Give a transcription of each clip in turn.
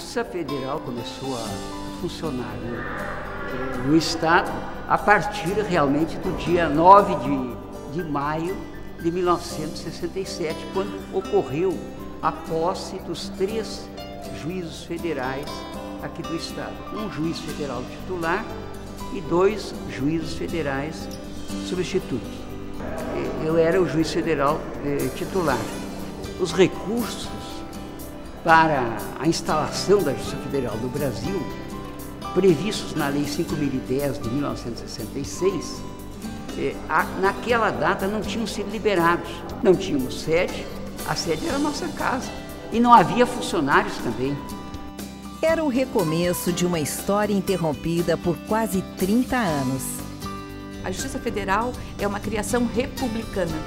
Justiça Federal começou a funcionar, né, no Estado a partir realmente do dia 9 de maio de 1967, quando ocorreu a posse dos 3 juízes federais aqui do Estado. Um juiz federal titular e 2 juízes federais substitutos. Eu era o juiz federal titular. Os recursos para a instalação da Justiça Federal do Brasil, previstos na Lei 5.010 de 1966, naquela data não tinham sido liberados. Não tínhamos sede, a sede era a nossa casa. E não havia funcionários também. Era o recomeço de uma história interrompida por quase 30 anos. A Justiça Federal é uma criação republicana.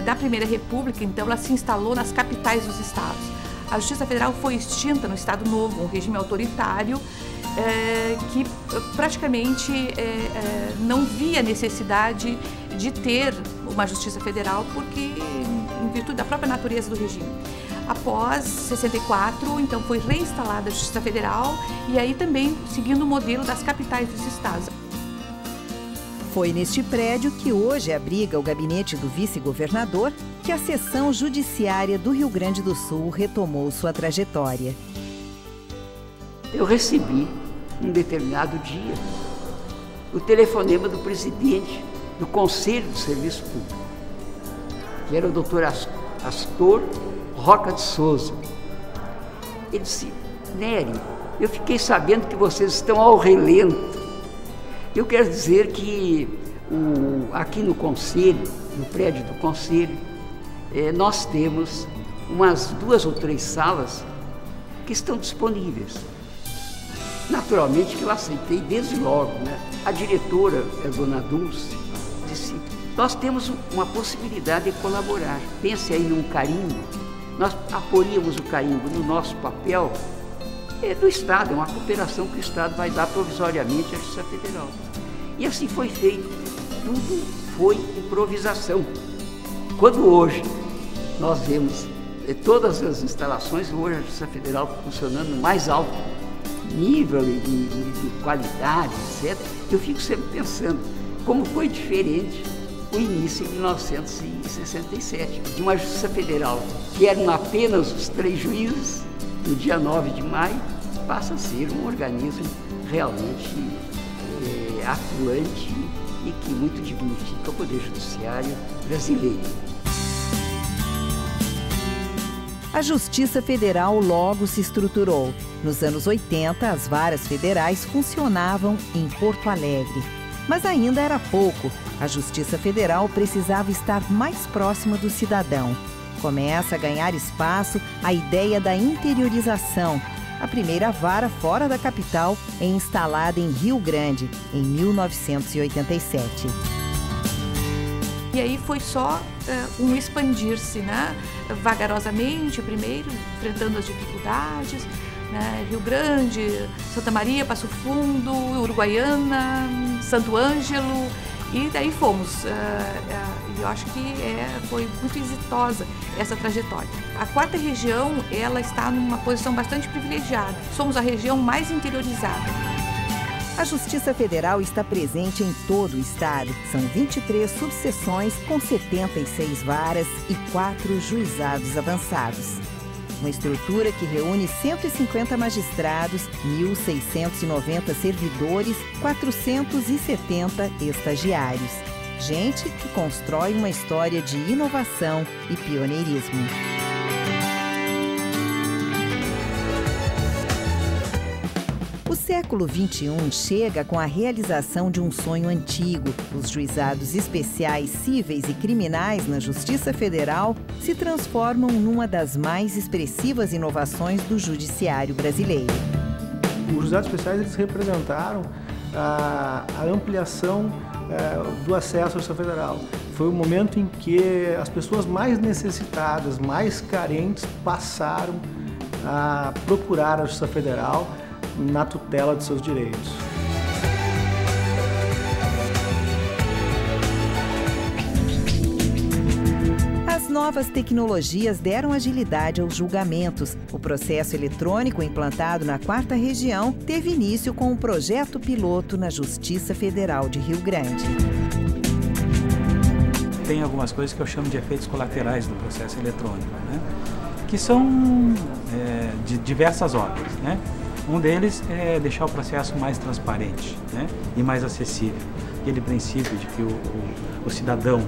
Da Primeira República, então, ela se instalou nas capitais dos estados. A Justiça Federal foi extinta no Estado Novo, um regime autoritário que praticamente não via necessidade de ter uma Justiça Federal, porque, em virtude da própria natureza do regime. Após 64, então, foi reinstalada a Justiça Federal e aí também seguindo o modelo das capitais dos estados. Foi neste prédio que hoje abriga o gabinete do vice-governador que a seção judiciária do Rio Grande do Sul retomou sua trajetória. Eu recebi, um determinado dia, o telefonema do presidente do Conselho do Serviço Público, que era o doutor Astor Roca de Souza. Ele disse: Nery, eu fiquei sabendo que vocês estão ao relento. Eu quero dizer que aqui no Conselho, no prédio do Conselho, nós temos umas 2 ou 3 salas que estão disponíveis. Naturalmente que eu aceitei desde logo, né? A diretora, a dona Dulce, disse: nós temos uma possibilidade de colaborar. Pense aí num carimbo. Nós apoiamos o carimbo no nosso papel do Estado, é uma cooperação que o Estado vai dar provisoriamente à Justiça Federal. E assim foi feito. Tudo foi improvisação. Quando hoje nós vemos todas as instalações, hoje a Justiça Federal funcionando no mais alto nível de qualidade, etc., eu fico sempre pensando como foi diferente o início em 1967, de uma Justiça Federal que eram apenas os 3 juízes, no dia 9 de maio, passa a ser um organismo realmente atuante e que muito dignifica o Poder Judiciário brasileiro. A Justiça Federal logo se estruturou. Nos anos 80, as varas federais funcionavam em Porto Alegre. Mas ainda era pouco. A Justiça Federal precisava estar mais próxima do cidadão. Começa a ganhar espaço a ideia da interiorização. A primeira vara fora da capital é instalada em Rio Grande, em 1987. E aí foi só um expandir-se, né? Vagarosamente, primeiro, enfrentando as dificuldades, né? Rio Grande, Santa Maria, Passo Fundo, Uruguaiana, Santo Ângelo, e daí fomos. E eu acho que foi muito exitosa essa trajetória. A 4ª região, ela está numa posição bastante privilegiada. Somos a região mais interiorizada. A Justiça Federal está presente em todo o estado. São 23 subseções com 76 varas e 4 juizados avançados. Uma estrutura que reúne 150 magistrados, 1.690 servidores, 470 estagiários. Gente que constrói uma história de inovação e pioneirismo. O século XXI chega com a realização de um sonho antigo. Os juizados especiais cíveis e criminais na Justiça Federal se transformam numa das mais expressivas inovações do judiciário brasileiro. Os juizados especiais eles representaram a ampliação do acesso à Justiça Federal. Foi o momento em que as pessoas mais necessitadas, mais carentes, passaram a procurar a Justiça Federal na tutela de seus direitos. Às Novas tecnologias deram agilidade aos julgamentos. O processo eletrônico implantado na 4ª Região teve início com um projeto piloto na Justiça Federal de Rio Grande. Tem algumas coisas que eu chamo de efeitos colaterais do processo eletrônico, né? Que são de diversas ordens, né? Um deles é deixar o processo mais transparente, né? E mais acessível. Aquele princípio de que o cidadão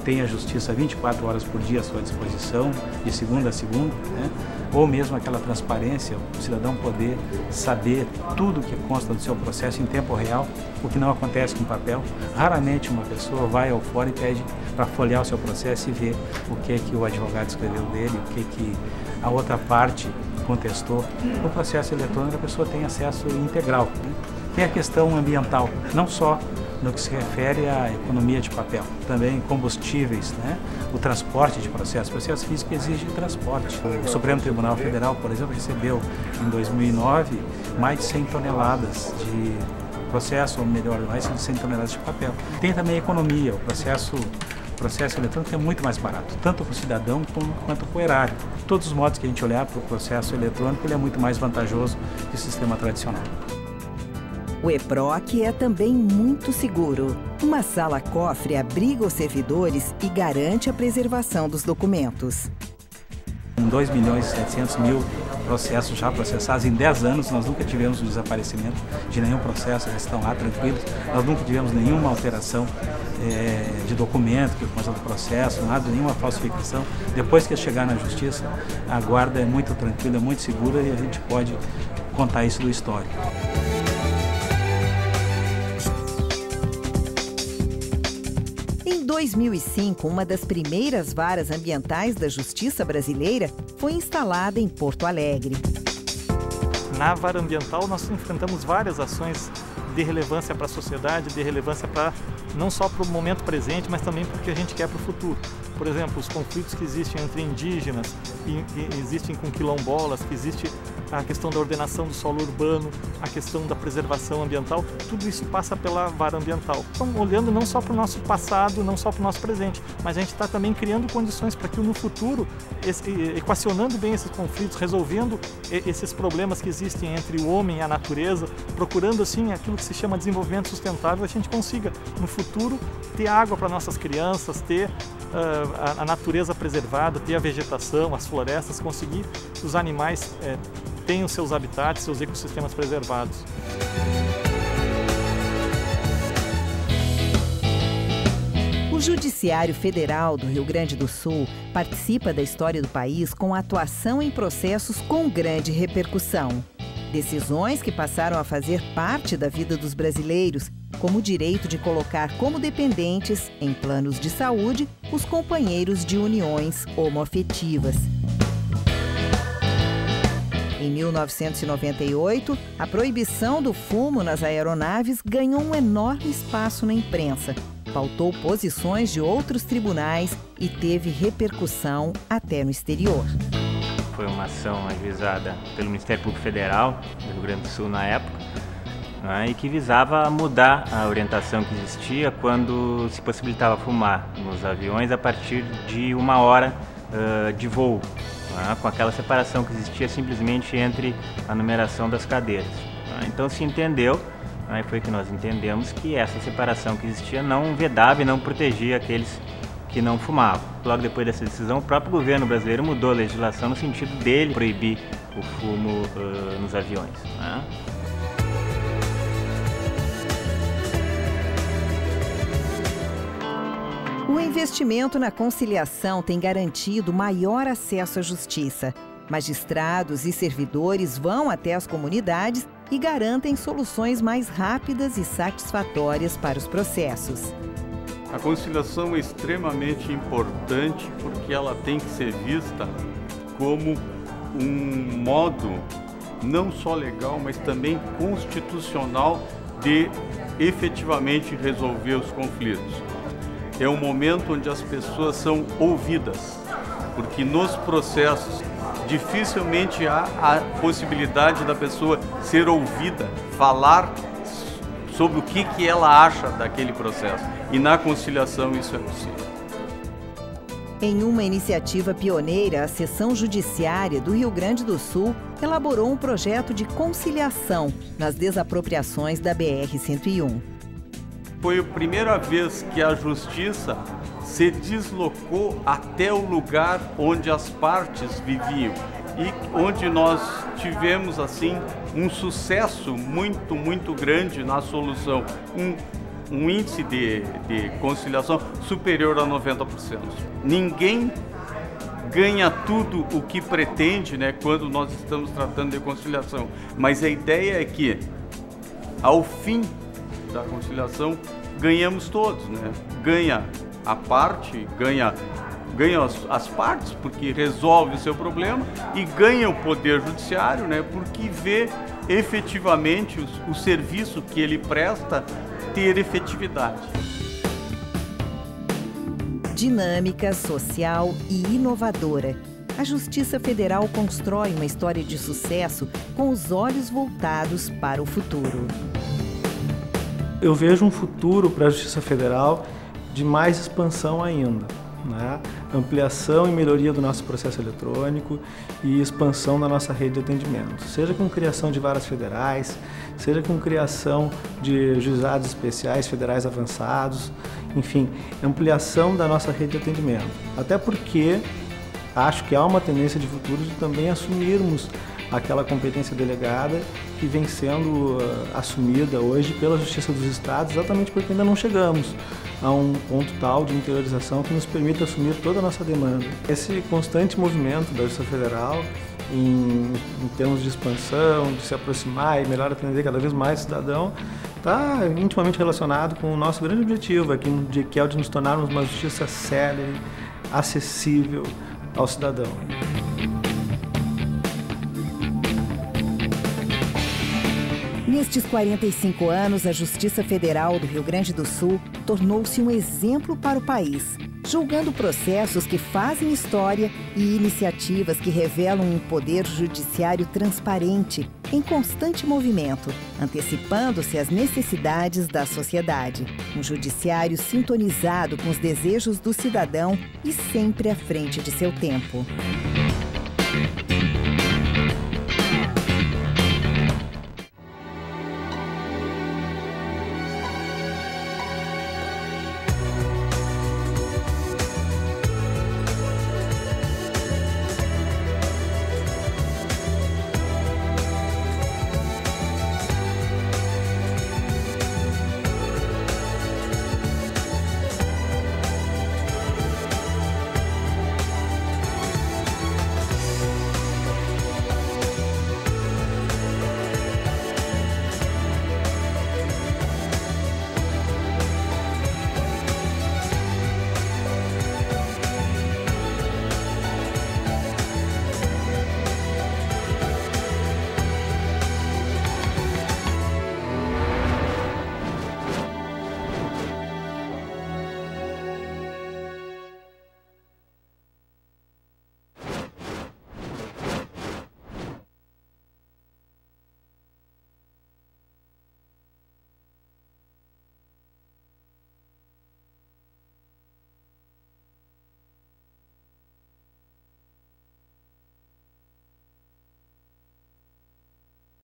tem a justiça 24 horas por dia à sua disposição, de segunda a segunda, né? Ou mesmo aquela transparência, o cidadão poder saber tudo que consta do seu processo em tempo real, o que não acontece com papel. Raramente uma pessoa vai ao fórum e pede para folhear o seu processo e ver o que o advogado escreveu dele, o que a outra parte contestou. No processo eletrônico a pessoa tem acesso integral, né? Tem a questão ambiental, não só no que se refere à economia de papel, também combustíveis, né? O transporte de processos. O processo físico exige transporte. O Supremo Tribunal Federal, por exemplo, recebeu em 2009 mais de 100 toneladas de processo, ou melhor, mais de 100 toneladas de papel. Tem também a economia, o processo eletrônico é muito mais barato, tanto para o cidadão quanto para o erário. De todos os modos que a gente olhar para o processo eletrônico, ele é muito mais vantajoso que o sistema tradicional. O EPROC é também muito seguro. Uma sala-cofre abriga os servidores e garante a preservação dos documentos. Com 2.700.000 processos já processados em 10 anos, nós nunca tivemos o desaparecimento de nenhum processo, eles estão lá tranquilos. Nós nunca tivemos nenhuma alteração de documento que consta do processo, nada, nenhuma falsificação. Depois que chegar na justiça, a guarda é muito tranquila, muito segura e a gente pode contar isso do histórico. Em 2005, uma das primeiras varas ambientais da Justiça brasileira foi instalada em Porto Alegre. Na vara ambiental, nós enfrentamos várias ações de relevância para a sociedade, de relevância não só para o momento presente, mas também porque a gente quer para o futuro. Por exemplo, os conflitos que existem entre indígenas, que existem com quilombolas, que existe a questão da ordenação do solo urbano, a questão da preservação ambiental, tudo isso passa pela vara ambiental. Então, olhando não só para o nosso passado, não só para o nosso presente, mas a gente está também criando condições para que no futuro, equacionando bem esses conflitos, resolvendo esses problemas que existem entre o homem e a natureza, procurando assim aquilo que se chama desenvolvimento sustentável, a gente consiga no futuro ter água para nossas crianças, ter a natureza preservada, ter a vegetação, as florestas, conseguir que os animais tenham seus habitats, seus ecossistemas preservados. O Judiciário Federal do Rio Grande do Sul participa da história do país com atuação em processos com grande repercussão. Decisões que passaram a fazer parte da vida dos brasileiros, como o direito de colocar como dependentes, em planos de saúde, os companheiros de uniões homoafetivas. Em 1998, a proibição do fumo nas aeronaves ganhou um enorme espaço na imprensa, pautou posições de outros tribunais e teve repercussão até no exterior. Foi uma ação ajuizada pelo Ministério Público Federal do Rio Grande do Sul na época, né, e que visava mudar a orientação que existia quando se possibilitava fumar nos aviões a partir de 1 hora de voo, né, com aquela separação que existia simplesmente entre a numeração das cadeiras. Né. Então se entendeu, né, foi que nós entendemos que essa separação que existia não vedava e não protegia aqueles que não fumavam. Logo depois dessa decisão, o próprio governo brasileiro mudou a legislação no sentido dele proibir o fumo nos aviões. Né? O investimento na conciliação tem garantido maior acesso à justiça. Magistrados e servidores vão até as comunidades e garantem soluções mais rápidas e satisfatórias para os processos. A conciliação é extremamente importante porque ela tem que ser vista como um modo não só legal, mas também constitucional de efetivamente resolver os conflitos. É um momento onde as pessoas são ouvidas, porque nos processos dificilmente há a possibilidade da pessoa ser ouvida, falar sobre o que ela acha daquele processo. E na conciliação isso é possível. Em uma iniciativa pioneira, a Seção Judiciária do Rio Grande do Sul elaborou um projeto de conciliação nas desapropriações da BR-101. Foi a primeira vez que a Justiça se deslocou até o lugar onde as partes viviam e onde nós tivemos, assim, um sucesso muito grande na solução. Um índice de conciliação superior a 90%. Ninguém ganha tudo o que pretende, né, quando nós estamos tratando de conciliação. Mas a ideia é que, ao fim da conciliação, ganhamos todos, né? Ganha a parte, ganha as partes, porque resolve o seu problema, e ganha o Poder Judiciário, né, porque vê efetivamente o serviço que ele presta ter efetividade. Dinâmica, social e inovadora. A Justiça Federal constrói uma história de sucesso com os olhos voltados para o futuro. Eu vejo um futuro para a Justiça Federal de mais expansão ainda, né? Ampliação e melhoria do nosso processo eletrônico e expansão da nossa rede de atendimento, seja com criação de varas federais, seja com criação de juizados especiais federais avançados, enfim, ampliação da nossa rede de atendimento. Até porque acho que há uma tendência de futuro de também assumirmos aquela competência delegada que vem sendo assumida hoje pela Justiça dos Estados, exatamente porque ainda não chegamos a um ponto tal de interiorização que nos permita assumir toda a nossa demanda. Esse constante movimento da Justiça Federal em termos de expansão, de se aproximar e melhor atender cada vez mais o cidadão, está intimamente relacionado com o nosso grande objetivo aqui, que é o de nos tornarmos uma justiça célere, acessível ao cidadão. Nestes 45 anos, a Justiça Federal do Rio Grande do Sul tornou-se um exemplo para o país, julgando processos que fazem história e iniciativas que revelam um poder judiciário transparente, em constante movimento, antecipando-se às necessidades da sociedade. Um judiciário sintonizado com os desejos do cidadão e sempre à frente de seu tempo.